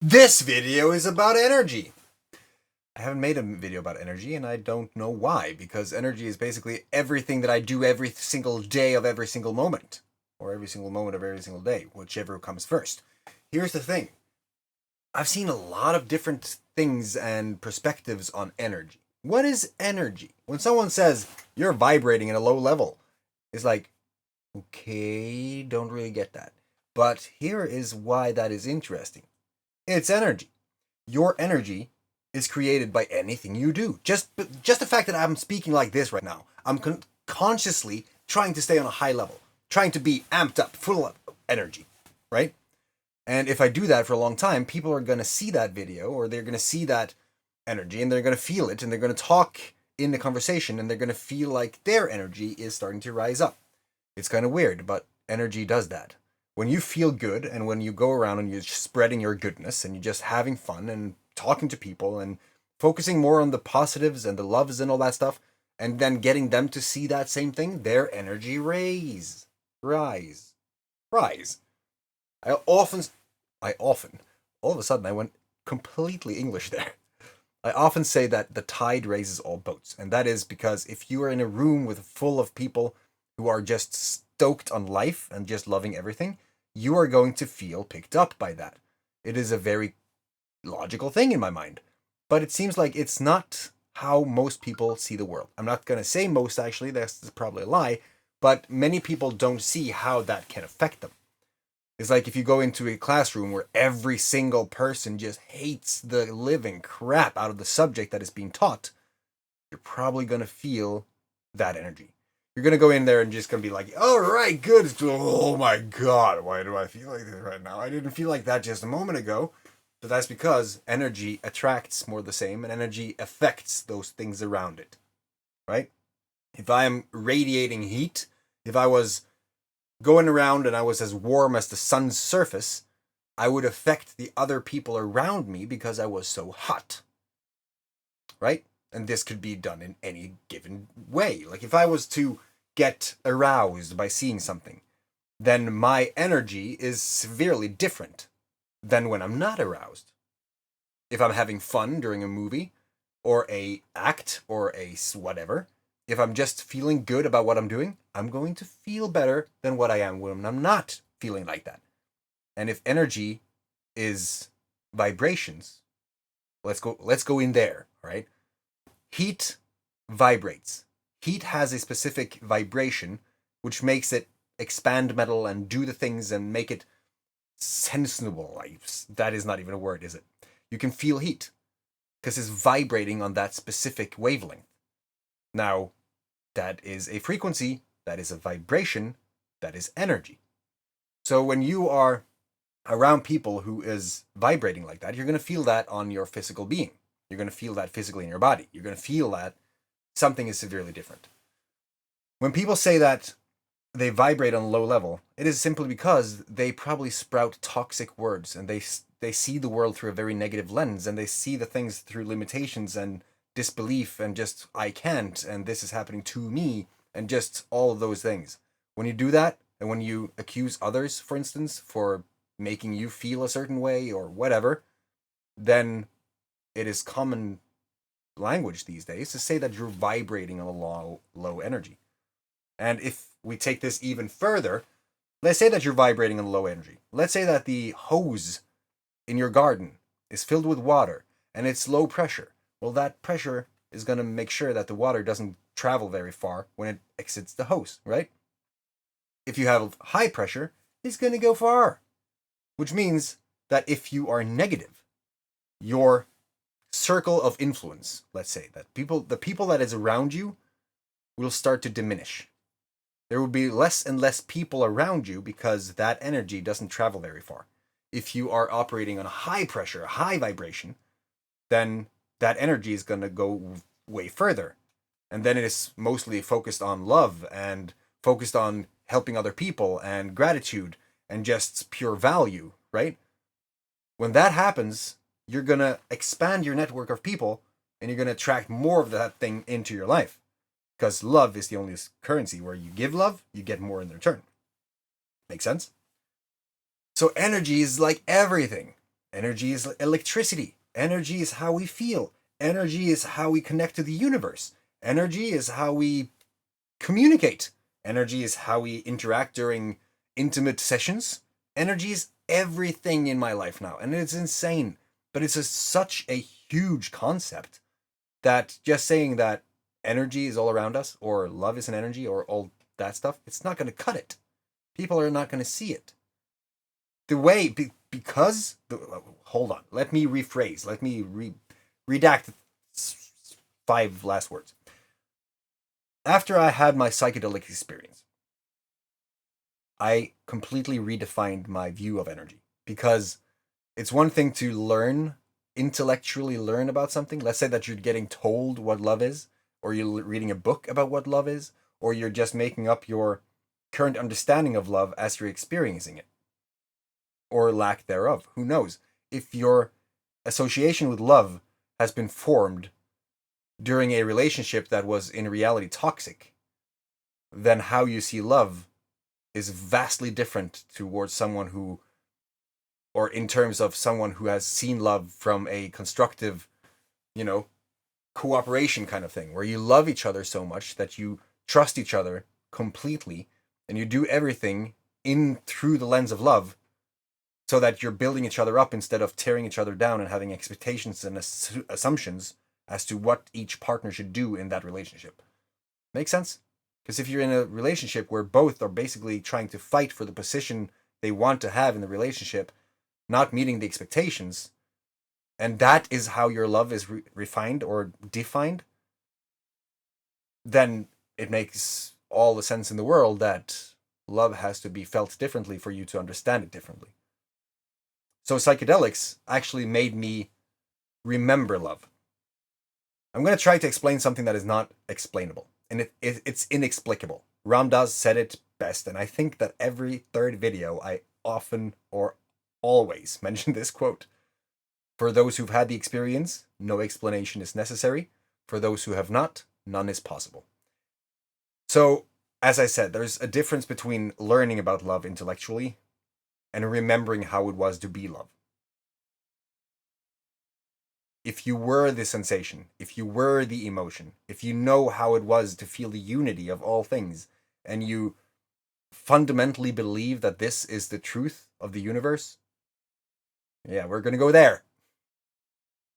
This video is about energy. I haven't made a video about energy, and I don't know why, because energy is basically everything that I do every single day of every single moment, or every single moment of every single day, whichever comes first. Here's the thing. I've seen a lot of different things and perspectives on energy. What is energy? When someone says, you're vibrating at a low level, it's like, okay, don't really get that. But here is why that is interesting. It's energy. Your energy is created by anything you do. Just the fact that I'm speaking like this right now, I'm consciously trying to stay on a high level, trying to be amped up, full of energy, right? And if I do that for a long time, people are going to see that video, or they're going to see that energy, and they're going to feel it, and they're going to talk in the conversation, and they're going to feel like their energy is starting to rise up. It's kind of weird, but energy does that. When you feel good, and when you go around and you're spreading your goodness, and you're just having fun and talking to people and focusing more on the positives and the loves and all that stuff, and then getting them to see that same thing, their energy rise. I often, all of a sudden I went completely English there. I often say that the tide raises all boats, and that is because if you are in a room with full of people who are just stoked on life and just loving everything, you are going to feel picked up by that. It is a very logical thing in my mind, but it seems like it's not how most people see the world. I'm not going to say most, actually, that's probably a lie, but many people don't see how that can affect them. It's like if you go into a classroom where every single person just hates the living crap out of the subject that is being taught, you're probably going to feel that energy. You're going to go in there and just going to be like, all right, good. Oh my God, why do I feel like this right now? I didn't feel like that just a moment ago. But that's because energy attracts more of the same, and energy affects those things around it, right? If I am radiating heat, if I was going around and I was as warm as the sun's surface, I would affect the other people around me because I was so hot, right? And this could be done in any given way. Like if I was to get aroused by seeing something, then my energy is severely different than when I'm not aroused. If I'm having fun during a movie or a act or a whatever, if I'm just feeling good about what I'm doing, I'm going to feel better than what I am when I'm not feeling like that. And if energy is vibrations, let's go in there, right? Heat vibrates. Heat has a specific vibration which makes it expand metal and do the things and make it sensible. That is not even a word, is it? You can feel heat because it's vibrating on that specific wavelength. Now, that is a frequency, that is a vibration, that is energy. So when you are around people who is vibrating like that, you're going to feel that on your physical being. You're going to feel that physically in your body. You're going to feel that something is severely different. When people say that they vibrate on a low level, it is simply because they probably sprout toxic words, and they see the world through a very negative lens, and they see the things through limitations and disbelief and just I can't, and this is happening to me, and just all of those things. When you do that, and when you accuse others, for instance, for making you feel a certain way or whatever, then it is common language these days to say that you're vibrating on a low energy. And if we take this even further, let's say that you're vibrating on low energy. Let's say that the hose in your garden is filled with water and it's low pressure. Well, that pressure is going to make sure that the water doesn't travel very far when it exits the hose, right? If you have high pressure, it's going to go far. Which means that if you are negative, your circle of influence, let's say, that the people that is around you will start to diminish. There will be less and less people around you because that energy doesn't travel very far. If you are operating on a high pressure, a high vibration, then that energy is going to go way further. And then it is mostly focused on love and focused on helping other people and gratitude and just pure value, right? When that happens, you're going to expand your network of people and you're going to attract more of that thing into your life. Because love is the only currency where you give love, you get more in return. Make sense? So energy is like everything. Energy is electricity. Energy is how we feel. Energy is how we connect to the universe. Energy is how we communicate. Energy is how we interact during intimate sessions. Energy is everything in my life now, and it's insane. But it's such a huge concept that just saying that energy is all around us, or love is an energy, or all that stuff, it's not going to cut it. People are not going to see it. The way, because, hold on, let me rephrase, let me redact 5 last words. After I had my psychedelic experience, I completely redefined my view of energy, because it's one thing to intellectually learn about something. Let's say that you're getting told what love is, or you're reading a book about what love is, or you're just making up your current understanding of love as you're experiencing it, or lack thereof. Who knows? If your association with love has been formed during a relationship that was in reality toxic, then how you see love is vastly different towards someone who, or in terms of someone who has seen love from a constructive, cooperation kind of thing, where you love each other so much that you trust each other completely, and you do everything in through the lens of love, so that you're building each other up instead of tearing each other down and having expectations and assumptions as to what each partner should do in that relationship. Make sense? Because if you're in a relationship where both are basically trying to fight for the position they want to have in the relationship, not meeting the expectations, and that is how your love is refined or defined, then it makes all the sense in the world that love has to be felt differently for you to understand it differently. So psychedelics actually made me remember love. I'm going to try to explain something that is not explainable, and it's inexplicable. Ram Dass said it best, and I think that every third video I often or always mention this quote. For those who've had the experience, no explanation is necessary. For those who have not, none is possible. So, as I said, there's a difference between learning about love intellectually and remembering how it was to be love. If you were the sensation, if you were the emotion, if you know how it was to feel the unity of all things, and you fundamentally believe that this is the truth of the universe, yeah, we're going to go there.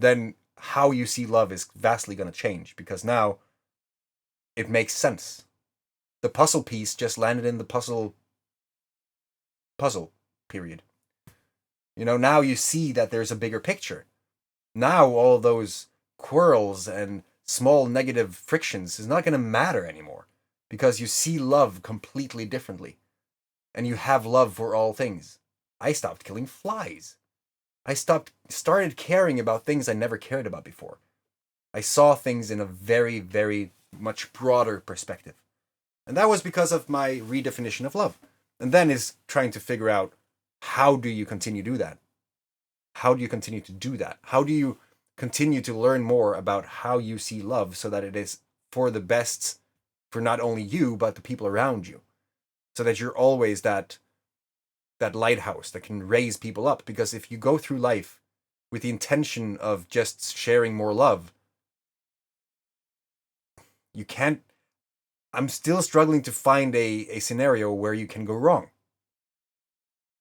Then how you see love is vastly going to change, because now it makes sense. The puzzle piece just landed in the puzzle period. Now you see that there's a bigger picture. Now all those quarrels and small negative frictions is not going to matter anymore, because you see love completely differently, and you have love for all things. I stopped killing flies. I started caring about things I never cared about before. I saw things in a very, very much broader perspective. And that was because of my redefinition of love. And then is trying to figure out, how do you continue to do that? How do you continue to do that? How do you continue to learn more about how you see love, so that it is for the best for not only you, but the people around you? So that you're always that lighthouse that can raise people up. Because if you go through life with the intention of just sharing more love, you can't. I'm still struggling to find a scenario where you can go wrong.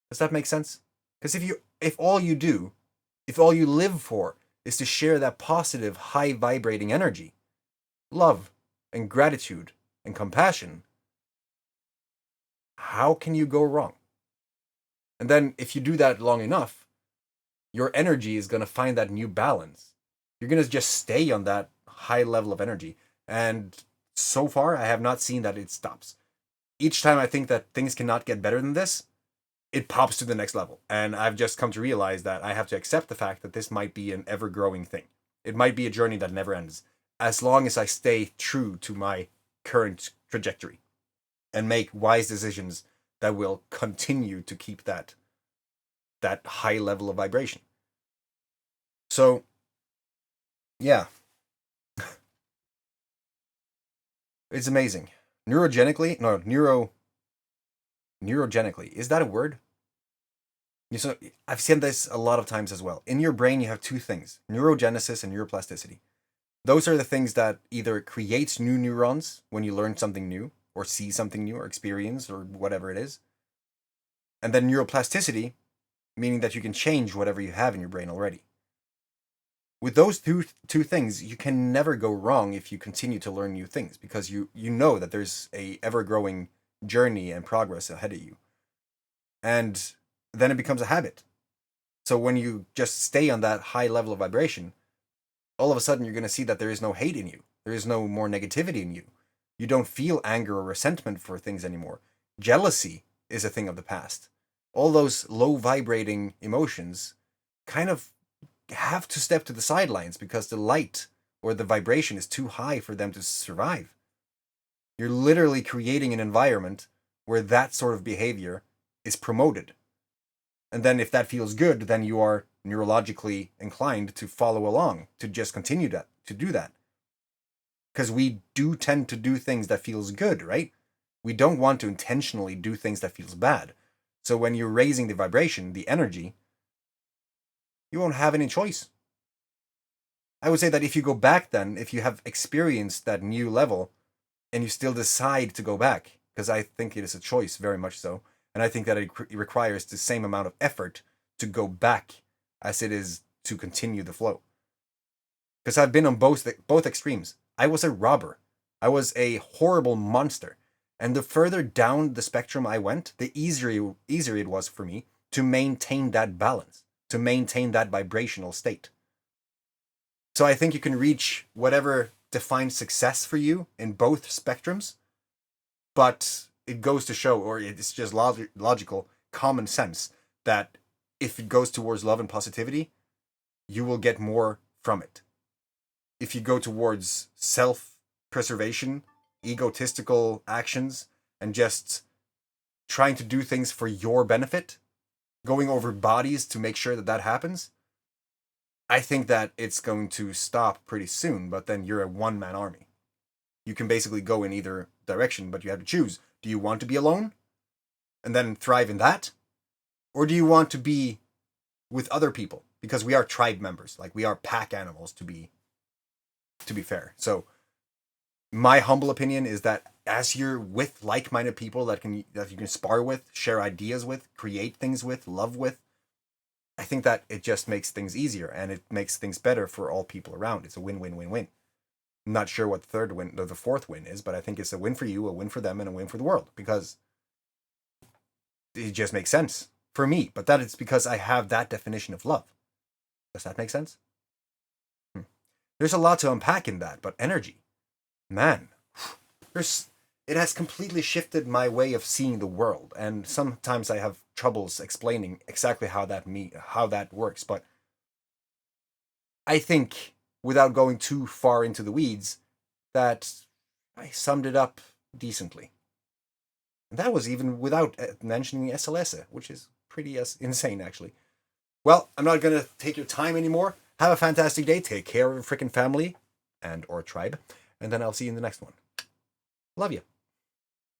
Does that make sense? Because if all you live for is to share that positive, high vibrating energy, love and gratitude and compassion, how can you go wrong? And then if you do that long enough, your energy is going to find that new balance. You're going to just stay on that high level of energy. And so far, I have not seen that it stops. Each time I think that things cannot get better than this, it pops to the next level. And I've just come to realize that I have to accept the fact that this might be an ever-growing thing. It might be a journey that never ends, as long as I stay true to my current trajectory and make wise decisions that will continue to keep that high level of vibration. So, yeah. It's amazing. Neurogenically, is that a word? So I've seen this a lot of times as well. In your brain, you have two things: neurogenesis and neuroplasticity. Those are the things that either creates new neurons when you learn something new, or see something new, or experience, or whatever it is. And then neuroplasticity, meaning that you can change whatever you have in your brain already. With those two things, you can never go wrong if you continue to learn new things, because you know that there's a ever growing journey and progress ahead of you. And then it becomes a habit. So when you just stay on that high level of vibration, all of a sudden you're going to see that there is no hate in you. There is no more negativity in you. You don't feel anger or resentment for things anymore. Jealousy is a thing of the past. All those low vibrating emotions kind of have to step to the sidelines because the light or the vibration is too high for them to survive. You're literally creating an environment where that sort of behavior is promoted. And then if that feels good, then you are neurologically inclined to follow along, to just continue to do that. Because we do tend to do things that feels good, right? We don't want to intentionally do things that feels bad. So when you're raising the vibration, the energy, you won't have any choice. I would say that if you go back then, if you have experienced that new level and you still decide to go back, because I think it is a choice, very much so, and I think that it requires the same amount of effort to go back as it is to continue the flow. Because I've been on both extremes. I was a robber. I was a horrible monster. And the further down the spectrum I went, the easier it was for me to maintain that balance, to maintain that vibrational state. So I think you can reach whatever defines success for you in both spectrums, but it goes to show, or it's just logical, common sense, that if it goes towards love and positivity, you will get more from it. If you go towards self-preservation, egotistical actions, and just trying to do things for your benefit, going over bodies to make sure that that happens, I think that it's going to stop pretty soon, but then you're a one-man army. You can basically go in either direction, but you have to choose. Do you want to be alone and then thrive in that? Or do you want to be with other people? Because we are tribe members, like we are pack animals to be fair. So my humble opinion is that as you're with like-minded people that you can spar with, share ideas with, create things with, love with, I think that it just makes things easier and it makes things better for all people around. It's a win-win-win-win. I'm not sure what the third win or the fourth win is, but I think it's a win for you, a win for them, and a win for the world, because it just makes sense for me. But that is because I have that definition of love. Does that make sense? There's a lot to unpack in that, but energy, man, it has completely shifted my way of seeing the world, and sometimes I have troubles explaining exactly how that works. But I think, without going too far into the weeds, that I summed it up decently. And that was even without mentioning SLS, which is pretty insane, actually. Well, I'm not going to take your time anymore. Have a fantastic day. Take care of your freaking family and or tribe. And then I'll see you in the next one. Love you.